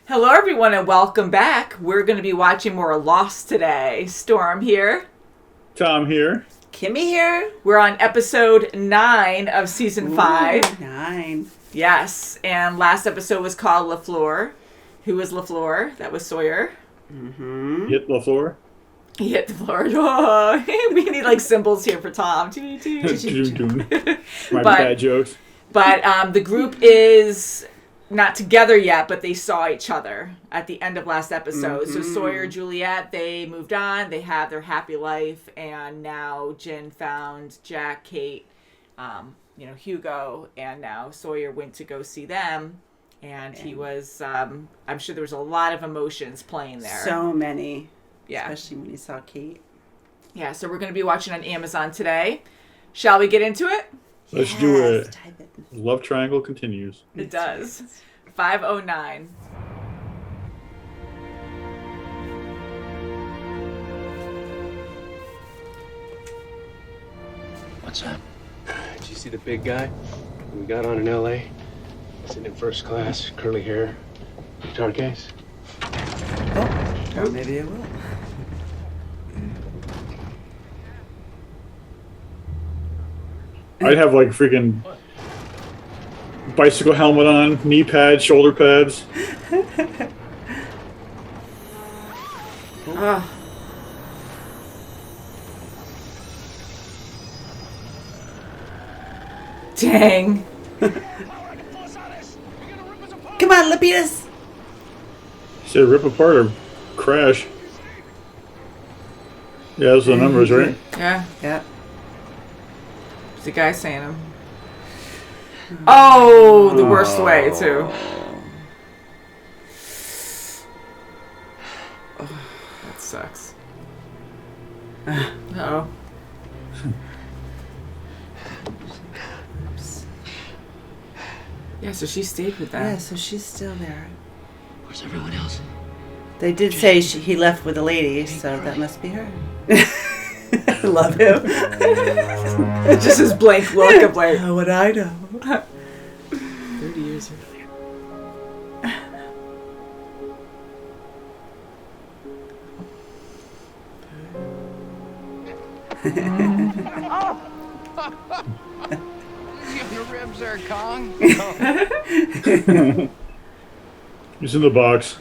Hello, everyone, and welcome back. We're going to be watching more Lost today. Storm here. Tom here. Kimmy here. We're on episode 9 of season 5. 9. Yes, and last episode was called LaFleur. Who was LaFleur? That was Sawyer. Mm-hmm. Hit LaFleur. He hit the floor. Oh, we need like symbols here for Tom. My bad jokes. But the group is not together yet, but they saw each other at the end of last episode. Mm-hmm. So Sawyer, Juliet, they moved on. They have their happy life, and now Jen found Jack, Kate, Hugo, and now Sawyer went to go see them. And he was, I'm sure there was a lot of emotions playing there. So many. Yeah. Especially when he saw Kate. Yeah, so we're going to be watching on Amazon today. Shall we get into it? Let's do it. Type it. Love Triangle continues. It does. 5:09. What's up? Did you see the big guy we got on in L.A.? Sitting in first class, curly hair, guitar case. Oh, maybe I will. I'd have like freaking bicycle helmet on, knee pads, shoulder pads. Dang. Come on, Lapidus. Said rip apart or crash. Yeah, those are the numbers, right? Yeah. Yeah. What's the guy saying them? Oh, the worst way, too. Oh, that sucks. Uh-oh. Yeah, so she stayed with them. Yeah, so she's still there. Where's everyone else? They did say he left with a lady, so that must be her. I love him. It's just his blank look of like, How would I know? 30 years earlier. Your ribs there, Kong. He's in the box.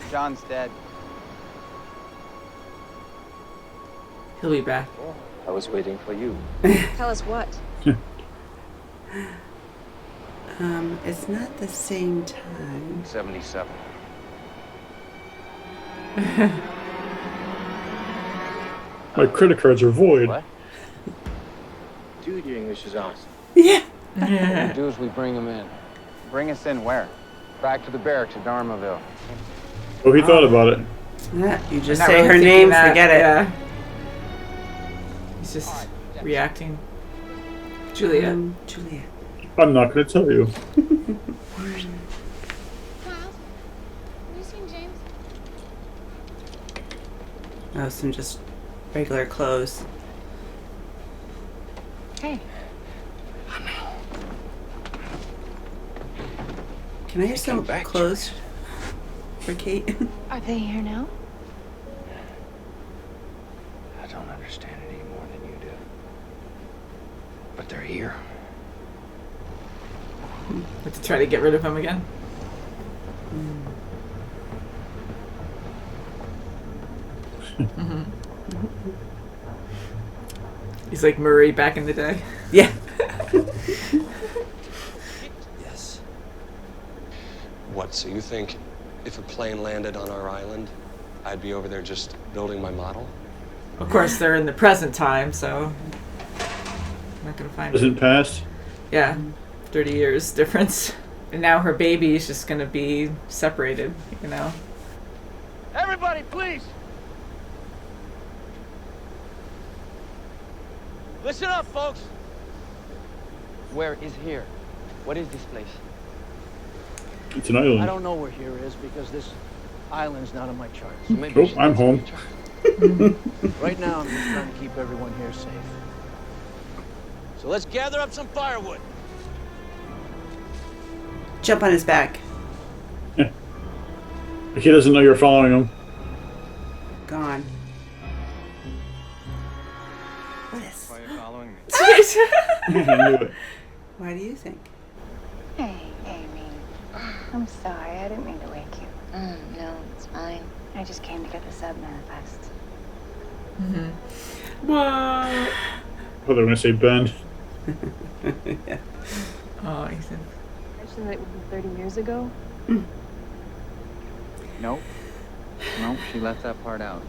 John's dead. He'll be back. I was waiting for you. Tell us what? It's not the same time. 77. My credit cards are void. What? Dude, your English is awesome. Yeah. What we do is we bring him in. Bring us in where? Back to the barracks at Dharmaville. Oh, he thought about it. Yeah, you just Not say really her thinking name, that, forget it. Yeah. He's just reacting. Julia. Julia. I'm not going to tell you. Miles, have you seen James? Oh, some just regular clothes. Hey. Can I have some back, clothes for Kate? Are they here now? I don't understand it any more than you do. But they're here. Have to try to get rid of him again. He's like Murray back in the day. Yeah. Yes. What, so you think if a plane landed on our island, I'd be over there just building my model? Of course, they're in the present time, so I'm not gonna find it. Isn't past? Yeah, 30 years difference. And now her baby is just gonna be separated, you know? Everybody, please! Listen up, folks! Where is here? What is this place? It's an island. I don't know where here is because this island's not on my charts. So maybe Oh, I'm home. right now I'm just trying to keep everyone here safe. So let's gather up some firewood. Jump on his back. The kid doesn't know you're following him. Gone. What is? Why are you following me? I knew it. Why do you think? Hey, Amy. I'm sorry. I didn't mean to wake you. No, it's fine. I just came to get the sub manifest. What? I thought they were going to say Ben. Yeah. Oh, Ethan. Mentioned that it would be 30 years ago. Nope. Nope, she left that part out.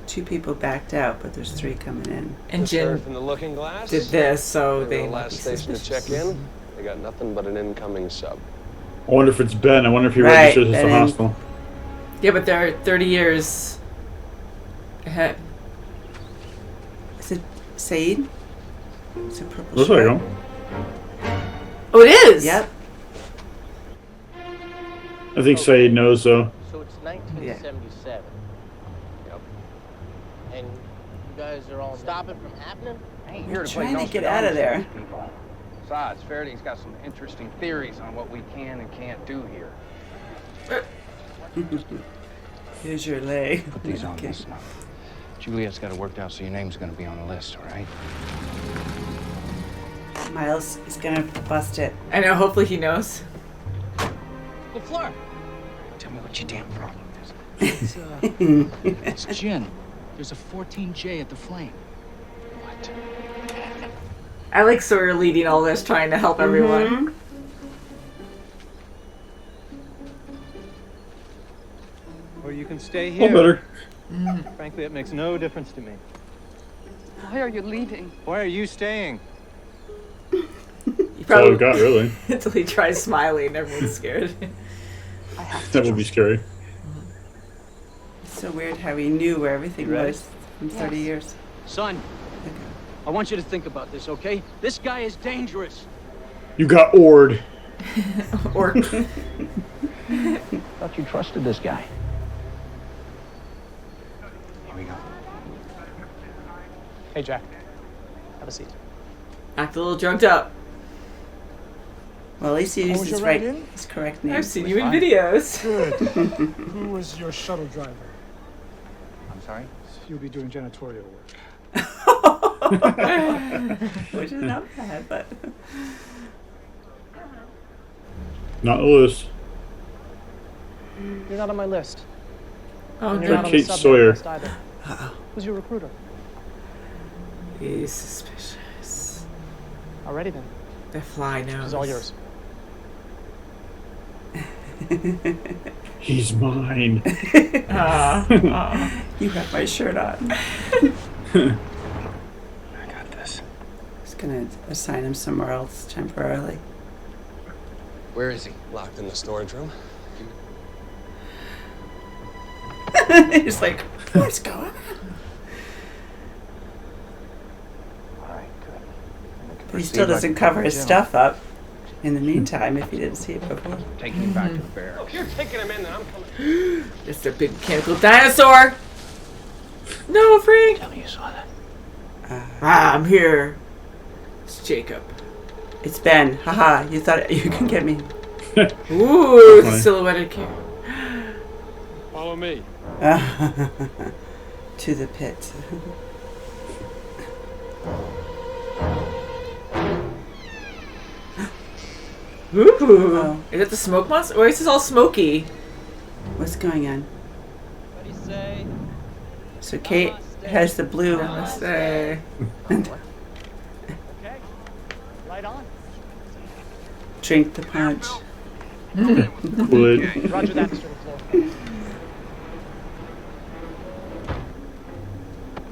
2 people backed out, but there's 3 coming in. And Just heard Jin from the Looking Glass. did this, so They they were the might last be station to suspicious. check in. They got nothing but an incoming sub. I wonder if it's Ben. I wonder if he Right, registers as the Ben. hostile. Yeah, but they're 30 years ahead. Is it Saeed? It's a purple Looks like shirt. him. Oh, it is. Yep. I think Saeed knows, though. So it's 1977. Yep. And you guys are all stop it from happening? I ain't We're trying to get out of there. People. Besides, Faraday's got some interesting theories on what we can and can't do here. Here's your leg. Put these on Okay. this now. Juliet's got it worked out, so your name's gonna be on the list, all right? Miles is gonna bust it. I know. Hopefully he knows. LaFleur! Tell me what your damn problem It's, is. it's gin. There's a 14J at the Flame. What? I like Sawyer leading all this, trying to help everyone. Or you can stay Oh, here. better. Frankly, it makes no difference to me. Why are you leaving? Why are you staying? You That's all we've got, really. until he tries smiling, everyone's scared. That would be scary. It's so weird how he knew where everything You ready? was in 30 years. Son, I want you to think about this, okay? This guy is dangerous. You got ored. Or Thought you trusted this guy. Here we go. Hey, Jack. Have a seat. act a little drugged up. Well, at least he used was his your right, ride-in? his correct name. I've seen you in videos. Who was your shuttle driver? I'm sorry? You'll be doing janitorial work. Which is not bad, but Not the list. You're not on my list. Oh And you're no. not on the Kate sub Sawyer. list either. Who's your recruiter? He's suspicious. Already then. The fly knows. It's all yours. He's mine. you have my shirt on. I got this. Just gonna assign him somewhere else temporarily. Where is he? Locked in the storage room. He's like, what's going on? All right, good. But he still doesn't cover his stuff up in the meantime if he didn't see it before. Taking you back to the barracks. Look, you're taking him in, and I'm coming. It's a big mechanical dinosaur. No, Frank. Tell me you saw that. I'm here. It's Jacob. It's Ben. Haha, you thought you can get me. Ooh, it's a Funny. silhouetted character. Follow me. To the pit. Ooh. Oh. Is it the smoke monster? Or is this all smoky? What's going on? What do you say? So Kate has the blue. Namaste. Okay. Right on. Drink the punch. Would. Roger that, Mr. LaFleur.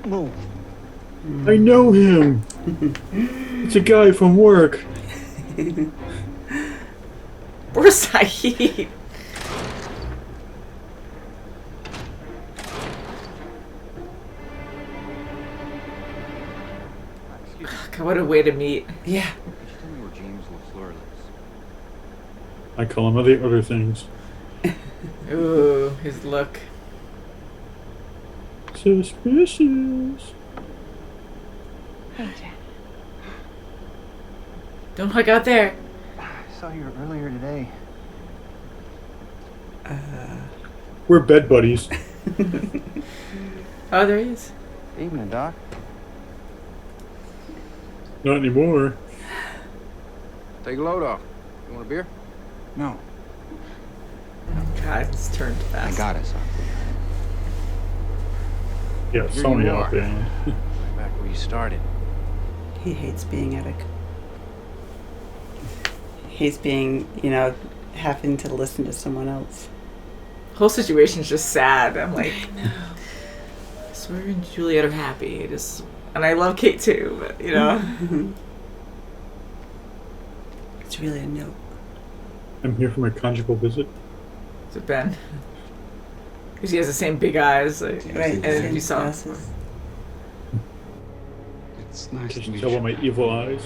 Move. I know him. It's a guy from work. Where's Saeed? God, what a way to meet. Yeah. Tell me where James LaFleur lives. I call him other things. Ooh, his look. Suspicious. Hey, Jack. Don't hug out there. I saw you earlier today. We're bed buddies. Oh, there he is. Evening, Doc. Not anymore. Take a load off. You want a beer? No. God, it's turned fast. I got it, son. Yeah, Here Sony you out are. there. Back where you started. He hates being at a. He hates being, having to listen to someone else. Whole situation's just sad. I'm like, Sawyer and Juliet are happy. And I love Kate too, but It's really a note. I'm here for my conjugal visit. Is it Ben? Because he has the same big eyes. Like, Right. and same you saw. glasses. It's nice Just to meet tell you. by my evil eyes.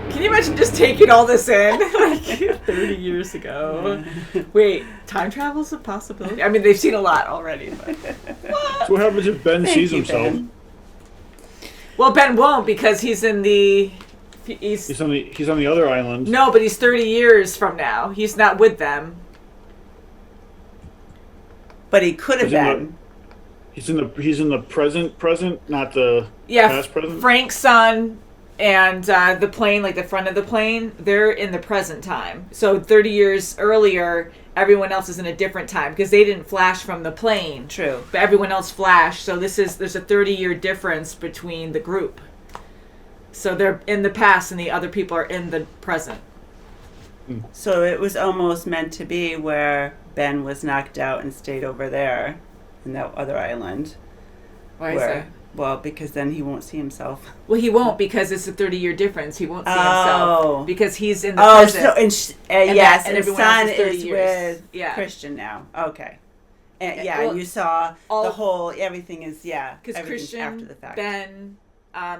Can you imagine just taking all this in like 30 years ago? Wait, time travel's a possibility? I mean, they've seen a lot already, but So what happens if Ben Thank sees you, himself? Ben. well, Ben won't because he's in the. He's on the other island. No, but he's 30 years from now. He's not with them. But he could have He's in been. He's in the present, not the Yeah, past present. Frank's son and the plane, like the front of the plane, they're in the present time. So 30 years earlier, everyone else is in a different time because they didn't flash from the plane. True. But everyone else flashed. So there's a 30-year difference between the group. So they're in the past and the other people are in the present. So it was almost meant to be where Ben was knocked out and stayed over there in that other island. Why is that? Well, because then he won't see himself. Well, he won't because it's a 30-year difference. He won't see Oh. himself because he's in the Oh, present. so and yes, and and his everyone else son is 30 is years. with Yeah. Christian now. Okay. And Yeah, yeah, well, and you saw all- the whole everything is Because everything's Christian, after the fact. Ben,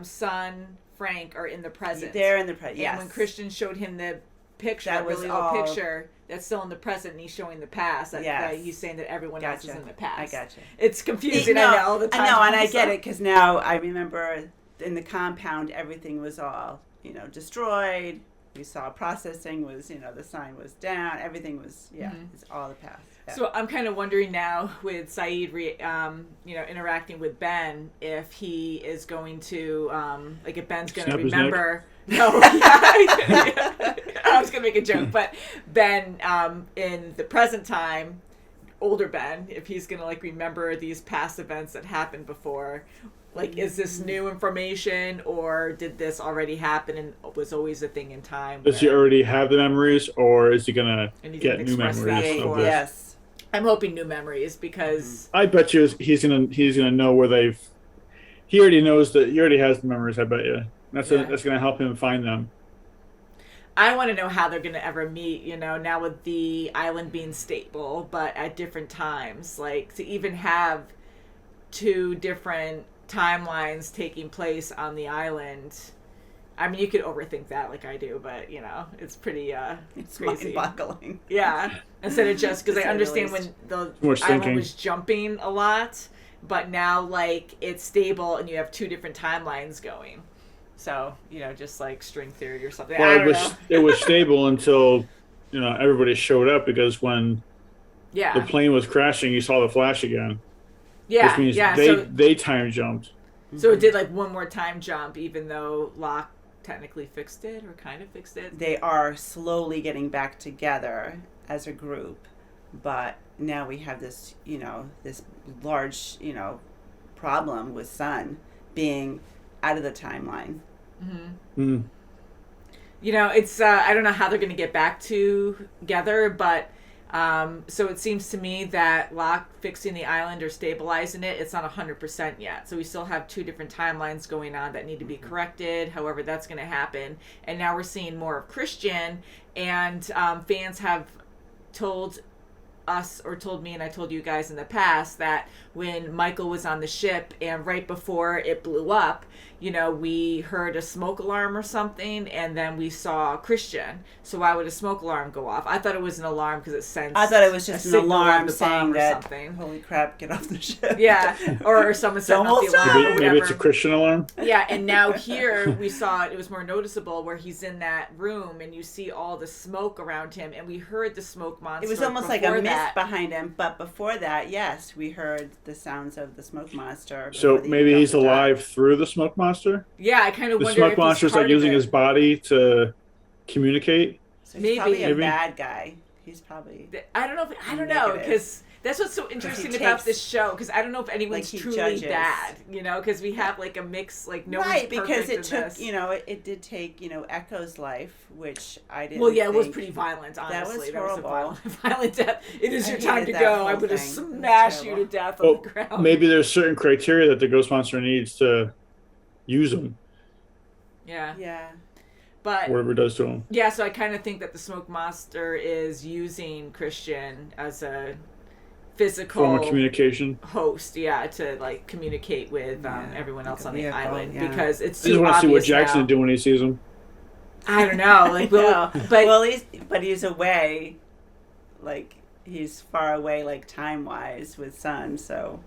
son, Frank are in the present. They're in the present. Yes. And when Christian showed him the picture, That that was really little all- picture, that's still in the present, and he's showing the past. That, Yes. that he's saying that everyone else is Gotcha. in the past. I gotcha. It's confusing. No, I know all the time. I know, and I get it because now I remember in the compound everything was all destroyed. We saw processing was the sign was down. Everything was it's all the past. Yeah. So I'm kind of wondering now with Saeed, interacting with Ben, if he is going to, if Ben's going to Snap his remember. No, I was going to make a joke, but Ben, in the present time, older Ben, if he's going to remember these past events that happened before, is this new information or did this already happen and was always a thing in time? Does he already have the memories, or is he gonna And he get didn't new express memories that of before. this? Yes. I'm hoping new memories because I bet you he's gonna know where they've. He already knows that he already has the memories. I bet you that's gonna help him find them. I want to know how they're going to ever meet, now with the island being stable, but at different times. To even have two different timelines taking place on the island. I mean, you could overthink that like I do, but, it's pretty It's crazy. mind-boggling. Yeah. Instead of just, because I To say the understand least. when Too much the island thinking. was jumping a lot, but now, it's stable and you have two different timelines going. So, just string theory or something. I Well, don't know. it was stable until everybody showed up, because when Yeah. the plane was crashing, you saw the flash again. Yeah. Which means yeah. they time jumped. So it did one more time jump, even though Locke technically fixed it or kind of fixed it. They are slowly getting back together as a group, but now we have this, this large, problem with Sun being out of the timeline. Mm-hmm. It's I don't know how they're going to get back together, but so it seems to me that Locke fixing the island or stabilizing it, it's not 100% yet. So we still have two different timelines going on that need to be corrected. However, that's going to happen. And now we're seeing more of Christian, and fans have told us or told me, and I told you guys in the past, that when Michael was on the ship and right before it blew up, we heard a smoke alarm or something, and then we saw Christian. So why would a smoke alarm go off? I thought it was an alarm because it sensed. I thought it was just a an signal alarm of the saying bomb or that, something. holy crap, get off the ship. Yeah, or someone set off the almost alarm time. or whatever. Maybe it's a Christian alarm. Yeah, and now here we saw it was more noticeable where he's in that room and you see all the smoke around him, and we heard the smoke monster. It was almost like a before mist that. behind him. But before that, yes, we heard the sounds of the smoke monster. So before they maybe even he's got the alive dog. through the smoke monster. Yeah, I kind of The wonder smoke if he's monster's part like of using it. his body to communicate. So he's Maybe. probably a Maybe. bad guy. He's probably I don't know. I don't know, Negative. because that's what's so interesting about takes- this show. Because I don't know if anyone's he truly judges. bad. Because we have like a mix. Like no right one's because perfect it in took this. it did take Echo's life, which I didn't. Well, yeah, it was think- pretty violent. Honestly, That was a horrible. violent death. It is I your time hated to that go. whole I'm going to thing. It was smash you terrible. to death on Well, the ground. maybe there's certain criteria that the ghost monster needs to use him, Yeah, Yeah. but whatever it does to him. yeah. So I kind of think that the smoke monster is using Christian as a physical Form of communication. host, to like communicate with everyone else on the vehicle, island yeah. because it's I just too want to see what obvious Jackson's now. doing when he sees him. I don't know, like, well, but well, he's away, like he's far away, like time wise with Sun. So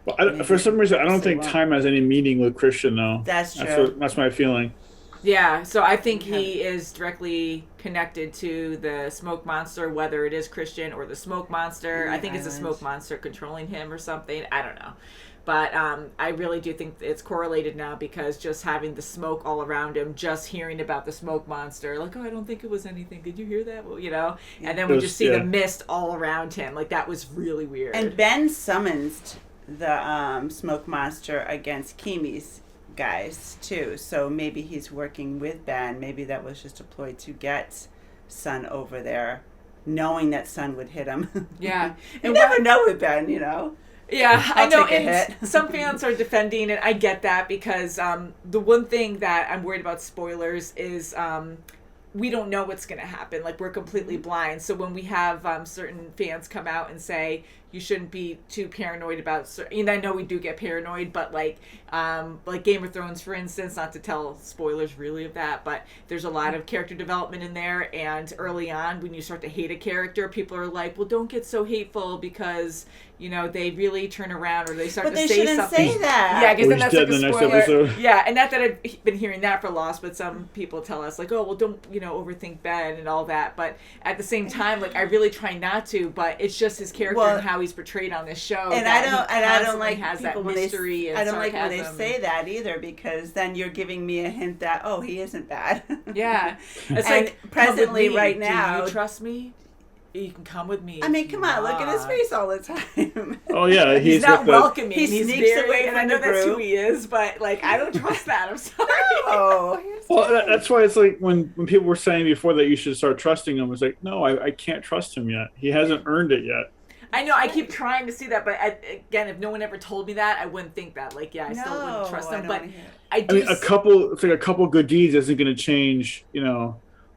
Well, for some reason, I don't think Well. time has any meaning with Christian, though. that's true. That's my feeling. yeah. So I think he is directly connected to the smoke monster, whether it is Christian or the smoke monster. In the I think it's the island. smoke monster controlling him or something. I don't know. But I really do think it's correlated now because just having the smoke all around him, just hearing about the smoke monster, like, oh, I don't think it was anything. Did you hear that? Well, and then we just see the mist all around him. Like, that was really weird. And Ben summons the smoke monster against Kimi's guys too. So maybe he's working with Ben. Maybe that was just a ploy to get Sun over there, knowing that Sun would hit him. Yeah. You never know with Ben, Yeah, I know. take a And hit. some fans are defending it. I get that because the one thing that I'm worried about spoilers is we don't know what's going to happen. Like, we're completely blind. So when we have certain fans come out and say you shouldn't be too paranoid about certain, I know we do get paranoid, but like Game of Thrones, for instance, not to tell spoilers really of that, but there's a lot of character development in there. And early on, when you start to hate a character, people are like, well, don't get so hateful because they really turn around or they start But to they say shouldn't something. say that. Yeah, because Or then he's that's dead like a in the next spoiler. episode. Yeah, and not that I've been hearing that for Lost, but some people tell us like, oh, well, don't overthink Ben and all that. But at the same time, like, I really try not to. But it's just his character and how he's portrayed on this show. And that I don't he like has people that when mystery they. and I don't like when they sarcasm. say that either because then you're giving me a hint that he isn't bad. Yeah, it's And like presently, come with me. right now, do you trust me? You can come with me. I mean, come on, look at his face all the time. Oh, yeah. He's not welcoming. He He's sneaks very, away and from I know the that's who group. he is, but like, I don't trust that. I'm sorry. Oh, Well, that's why it's like when people were saying before that you should start trusting him, it's like, no, I can't trust him yet. He hasn't earned it yet. I know. I keep trying to see that, but again, if no one ever told me that, I wouldn't think that. Like, yeah, I still wouldn't trust them. But I do. I mean, a couple good deeds isn't going to change,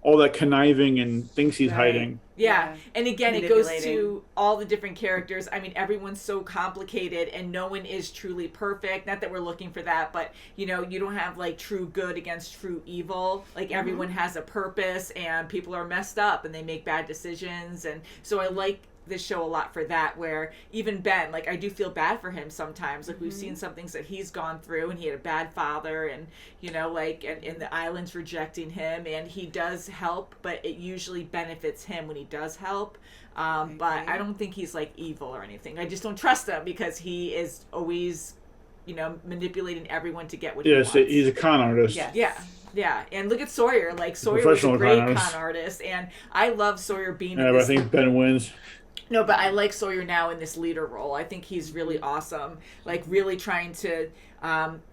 all that conniving and things he's hiding. Yeah. And again, it goes Manipulating. to all the different characters. I mean, everyone's so complicated and no one is truly perfect. Not that we're looking for that, but you don't have like true good against true evil. Like everyone has a purpose and people are messed up and they make bad decisions. And so I like this show a lot for that, where even Ben, like, I do feel bad for him sometimes. Like, we've seen some things that he's gone through and he had a bad father and and the island's rejecting him and he does help, but it usually benefits him when he does help. But I don't think he's like evil or anything. I just don't trust him because he is always manipulating everyone to get what he wants. He's a con artist. Yeah, and look at Sawyer. Like, Sawyer was a Professional great con artist. con artist, and I love Sawyer being Yeah, in but I this. think Ben wins. No, but I like Sawyer now in this leader role. I think he's really awesome. Like, really trying to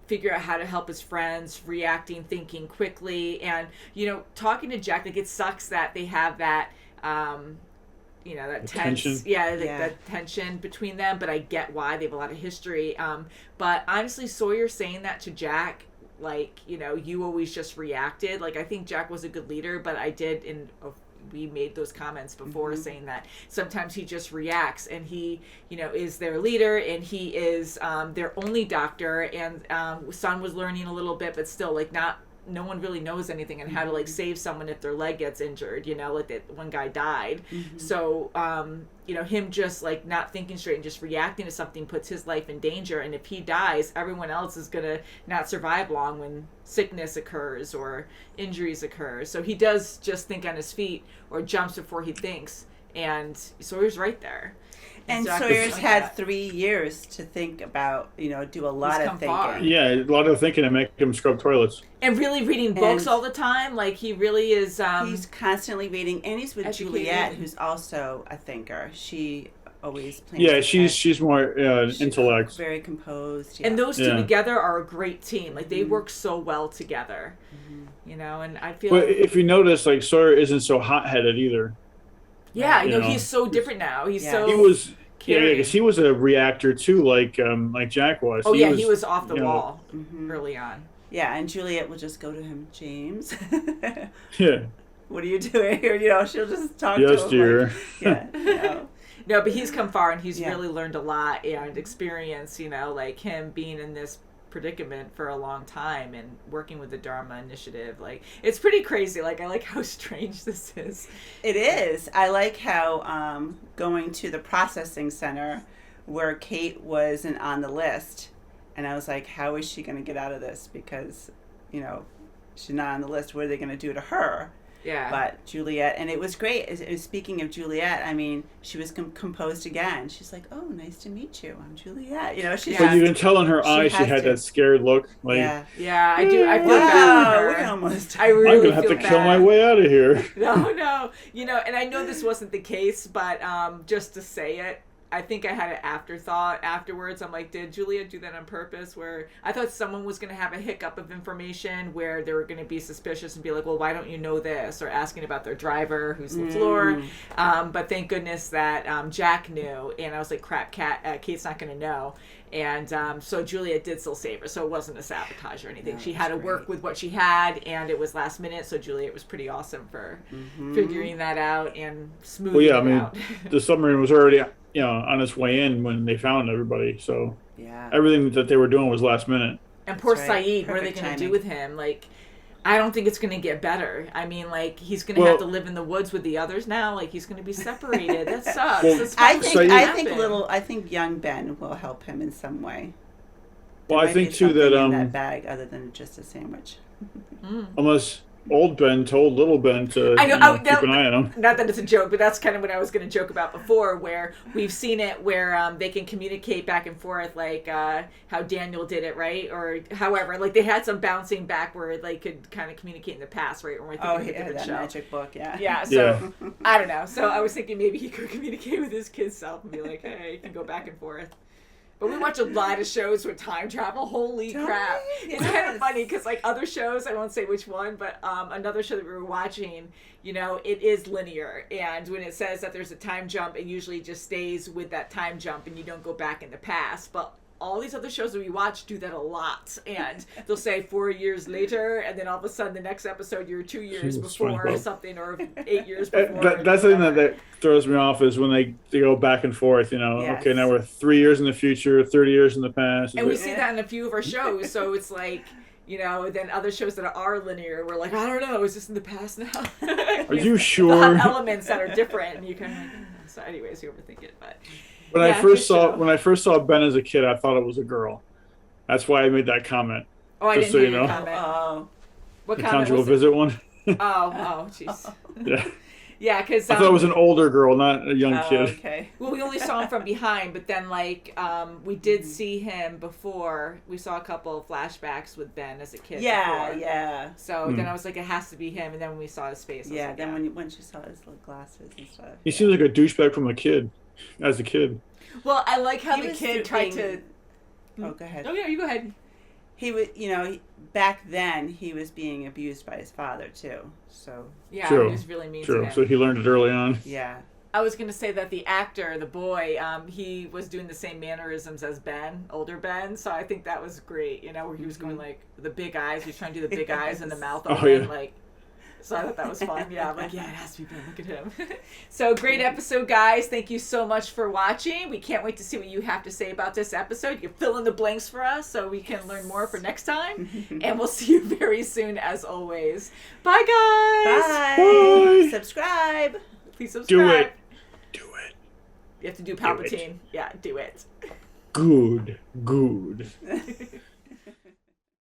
figure out how to help his friends, reacting, thinking quickly, and talking to Jack. Like, it sucks that they have that. That tense, tension. That tension between them. But I get why they have a lot of history. But honestly, Sawyer saying that to Jack, like, you always just reacted. Like, I think Jack was a good leader, but I did we made those comments before saying that sometimes he just reacts and he, is their leader and he is their only doctor and Son was learning a little bit, but still like no one really knows anything on how to like save someone if their leg gets injured, like that one guy died. So, him just like not thinking straight and just reacting to something puts his life in danger. And if he dies, everyone else is going to not survive long when sickness occurs or injuries occur. So he does just think on his feet or jumps before he thinks. and Sawyer's right there. And Jack Sawyer's is like had that. 3 years to think about, do a lot He's of come thinking. far. Yeah, a lot of thinking to make him scrub toilets. And really reading books And- all the time. Like, he really is... He's constantly reading, and he's with educated. Juliet, who's also a thinker. She always plans. Yeah, ahead. she's more intellect. Very composed. And those two Yeah. together are a great team. Like, they work so well together. And I feel... But if you notice, like, Sawyer isn't so hot-headed either. yeah, I know, you know. he's so different now. He's so... He was... Yeah, caring. because he was a reactor too, like Jack was. Oh, he was off the you know, wall early on. Yeah, and Juliet will just go to him, James. Yeah. What are you doing here? She'll just talk to him. Yes, dear. No, but he's come far, and he's Yeah. really learned a lot and experience, like him being in this predicament for a long time and working with the Dharma Initiative. Like, it's pretty crazy. Like, I like how strange this is. It is. I like how going to the processing center where Kate wasn't on the list, and I was like, how is she going to get out of this? Because, she's not on the list. What are they going to do to her? Yeah. But Juliet, and it was great. Speaking of Juliet, I mean, she was composed again. She's like, "Oh, nice to meet you. I'm Juliet." She's. But you can tell in her eyes she has had to. that scared look. Like, Yeah, I do. I feel Wow, bad for we her. almost. I really I'm gonna have feel to kill bad. my way out of here. No. And I know this wasn't the case, but just to say it, I think I had an afterthought afterwards. I'm like, did Julia do that on purpose? Where I thought someone was going to have a hiccup of information where they were going to be suspicious and be like, well, why don't you know this? Or asking about their driver, who's LaFleur. But thank goodness that Jack knew. And I was like, crap, Kate's not going to know. And so Julia did still save her. So it wasn't a sabotage or anything. She had to work with what she had, and it was last minute. So Juliet was pretty awesome for figuring that out and smoothing it out. The submarine was already on its way in when they found everybody. So everything that they were doing was last minute. And poor That's right. Saeed, what are they Perfect going to do timing. with him? Like, I don't think it's going to get better. I mean, like, he's going to have to live in the woods with the others now. Like, he's going to be separated. That sucks. Well, That's I probably think happen. I think young Ben will help him in some way. Well, There I might think be too that something in that bag other than just a sandwich. unless old Ben told little Ben to I know, keep an eye on him. Not that it's a joke, but that's kind of what I was going to joke about before, where we've seen it where they can communicate back and forth, like how Daniel did it, right? Or however, like they had some bouncing back where they could kind of communicate in the past, right? When we're thinking of a different that show. magic book, yeah. Yeah, so I don't know. So I was thinking maybe he could communicate with his kid's self and be like, hey, you can go back and forth. But we watch a lot of shows with time travel. Holy crap. It's kind of funny because like other shows, I won't say which one, but another show that we were watching, it is linear. And when it says that there's a time jump, it usually just stays with that time jump and you don't go back in the past. But all these other shows that we watch do that a lot. And they'll say 4 years later, and then all of a sudden the next episode you're 2 years before or something, or 8 years before. That's the thing that throws me off is when they go back and forth, Yes. Okay, now we're 3 years in the future, 30 years in the past. And we see that in a few of our shows, so it's like, then other shows that are linear, we're like, I don't know, is this in the past now? Are you They'll sure? have elements that are different, and you kind of like, so anyways, you overthink it, but. When I first saw Ben as a kid, I thought it was a girl. That's why I made that comment. Oh, I Just didn't so hear you your know. comment. Oh. What The comment conjugal was it? visit one. Oh, jeez. Yeah. Yeah, because I thought it was an older girl, not a young kid. Okay. Well, we only saw him from behind, but then we did see him before. We saw a couple of flashbacks with Ben as a kid. before. Yeah. So then I was like, it has to be him. And then when we saw his face, I was Yeah, like, then when she saw his little glasses and stuff. He seems like a douchebag from as a kid. Well, I like how He the was kid tried to. being- Oh, go ahead. Oh yeah, you go ahead. He was, back then he was being abused by his father too. So Yeah, True. he was really mean to True. him. So he learned it early on. yeah. I was gonna say that the actor, the boy, he was doing the same mannerisms as Ben, older Ben. So I think that was great. Where he was going like the big eyes. He was trying to do the big eyes and the mouth Oh, open, yeah. like. So I thought that was fun. Yeah, I'm like, yeah, it has to be Ben. Look at him. So great episode, guys. Thank you so much for watching. We can't wait to see what you have to say about this episode. You can fill in the blanks for us so we can learn more for next time. And we'll see you very soon, as always. Bye, guys. Bye. Bye. Subscribe. Please subscribe. Do it. Do it. You have to do Palpatine. Yeah, do it. Good.